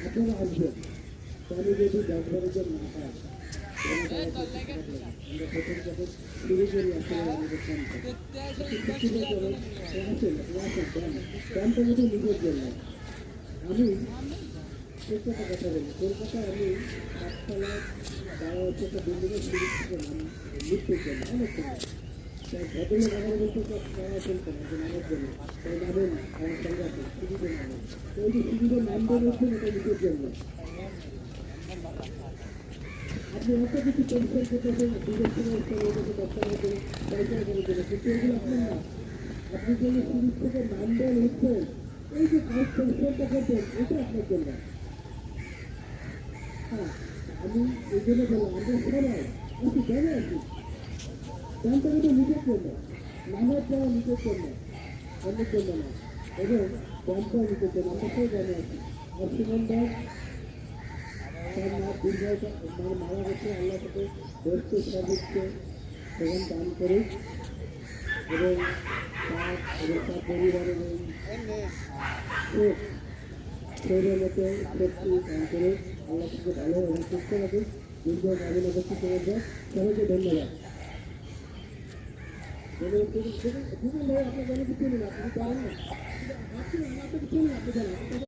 আপনারা আসবেন, তাহলে যদি 10-12 জন না পায় আমরা প্রথম যখন শুরু করি আসলে আমাদের দামটা কিন্তু নিজের জন্য। আমি একটা কথা বলি, কলকাতায় আমি 7 তলা তারা হচ্ছে একটা বিল্ডিংয়ের সিঁড়ি থেকে লিফটের জন্য অনেক সময় তাই ভদ্রলোক আমার বলতে তারা চলতো না যে নামের জন্য, তাই নামেন আমার সঙ্গে আছে সিঁড়িতে নামেন, তো ওই যে সিঁড়িতে নামবেন হচ্ছেন এটা নিজের জন্য। আপনি এত কিছু পরিশ্রম করতেছেন, বিদেশ থেকে এসে দপ্তরে করে পয়সা করে দেবে, কিন্তু এগুলো আপনার না। আপনি যে সিঁড়ি থেকে নামবেন উঠছেন, এই যে কাজ পরিশ্রমটা করবেন এটা আপনার জন্য। হ্যাঁ, আমি এই জন্য বললাম আমরা সবাই আছি কেন আছি দামটা কিন্তু নিজের জন্য, নামের দেওয়া নিজের জন্য, অন্যের জন্য না। এবং দামটা নিজের জন্য আমরা কেউ জানে আছি। আর সুমন দাস তার মা দীর্ঘ মানে মারা গেছে, আল্লাহ তাকে বসতে সর্বোচ্চ সেখানে দান করে এবং তার পরিবারের এই শরীরের মতো শক্তি দান করে আল্লাহ থেকে ভালো এবং সুস্থ রাখুন, দীর্ঘ কামনা করতে চলে যায়। সবাইকে ধন্যবাদ। আপনার জানা কিছু নেই, আপনি জানেন না, আপনি আপনাকে চিনি, আপনি জানেন।